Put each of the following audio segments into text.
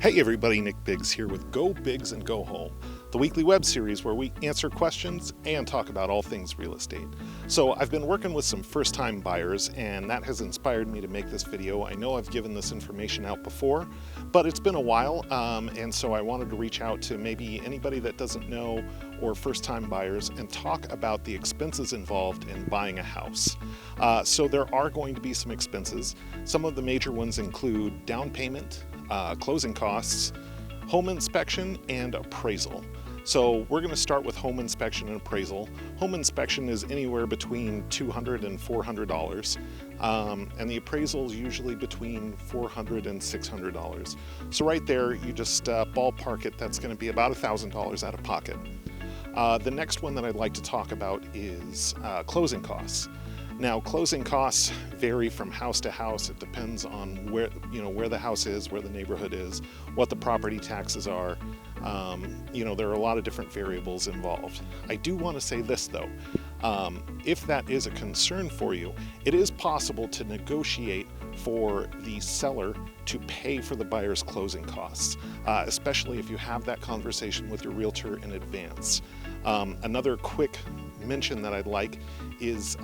Hey everybody, Nick Biggs here with Go Biggs and Go Home, the weekly web series where we answer questions and talk about all things real estate. So I've been working with some first-time buyers and that has inspired me to make this video. I know I've given this information out before, but it's been a while, and so I wanted to reach out to maybe anybody that doesn't know or first-time buyers and talk about the expenses involved in buying a house. So there are going to be some expenses. Some of the major ones include down payment, closing costs, home inspection, and appraisal. So we're going to start with home inspection and appraisal. Home inspection is anywhere between $200 and $400, and the appraisal is usually between $400 and $600. So right there, you just ballpark it. That's going to be about $1,000 out of pocket. The next one that I'd like to talk about is closing costs. Now, closing costs vary from house to house. It depends on where the house is, where the neighborhood is, what the property taxes are. There are a lot of different variables involved. I do want to say this though, if that is a concern for you, it is possible to negotiate for the seller to pay for the buyer's closing costs, especially if you have that conversation with your realtor in advance. Another quick mention that I'd like is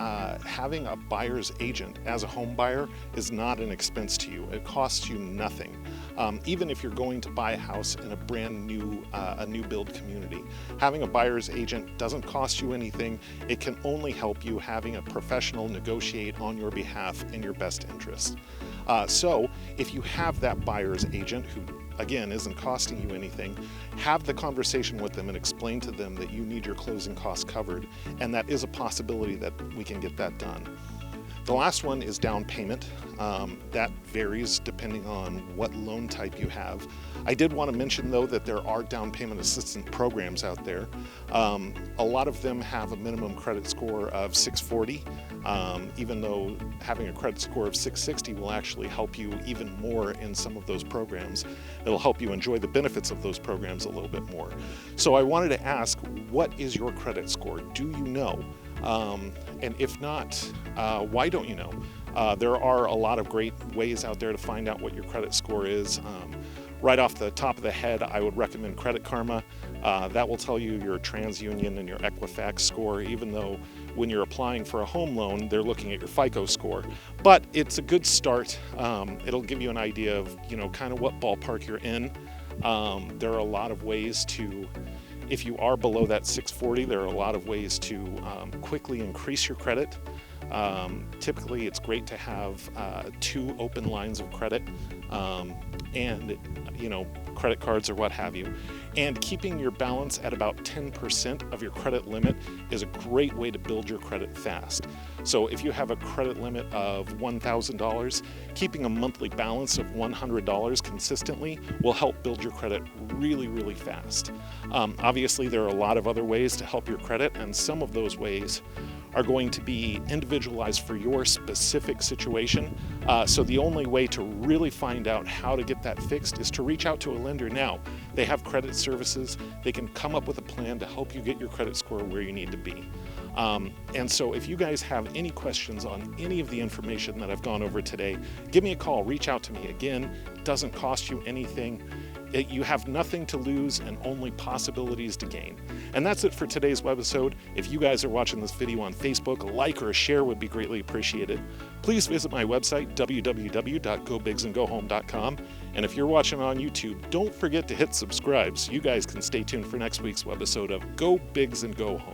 having a buyer's agent as a home buyer is not an expense to you. It costs you nothing. Even if you're going to buy a house in a brand new, new build community, having a buyer's agent doesn't cost you anything. It can only help you having a professional negotiate on your behalf in your best interest. So if you have that buyer's agent who again isn't costing you anything, have the conversation with them and explain to them that you need your closing costs covered, and that is a possibility that we can get that done. The last one is down payment. That varies depending on what loan type you have. I did want to mention though that there are down payment assistance programs out there. A lot of them have a minimum credit score of 640, even though having a credit score of 660 will actually help you even more in some of those programs. It'll help you enjoy the benefits of those programs a little bit more. So I wanted to ask, what is your credit score? Do you know? And if not, why don't you know? There are a lot of great ways out there to find out what your credit score is. Right off the top of the head, I would recommend Credit Karma. That will tell you your TransUnion and your Equifax score, even though when you're applying for a home loan, they're looking at your FICO score. But it's a good start. It'll give you an idea of, kind of what ballpark you're in. There are a lot of ways to, if you are below that 640, there are a lot of ways to quickly increase your credit. Typically, it's great to have 2 open lines of credit and, credit cards or what have you. And keeping your balance at about 10% of your credit limit is a great way to build your credit fast. So if you have a credit limit of $1,000, keeping a monthly balance of $100 consistently will help build your credit really, really fast. Obviously, there are a lot of other ways to help your credit, and some of those ways are going to be individualized for your specific situation. So the only way to really find out how to get that fixed is to reach out to a lender now. They have credit services. They can come up with a plan to help you get your credit score where you need to be. And so if you guys have any questions on any of the information that I've gone over today, give me a call, reach out to me. Again, it doesn't cost you anything. You have nothing to lose and only possibilities to gain. And that's it for today's webisode. If you guys are watching this video on Facebook, a like or a share would be greatly appreciated. Please visit my website, www.gobiggsandgohome.com. And if you're watching on YouTube, don't forget to hit subscribe so you guys can stay tuned for next week's webisode of Go Biggs and Go Home.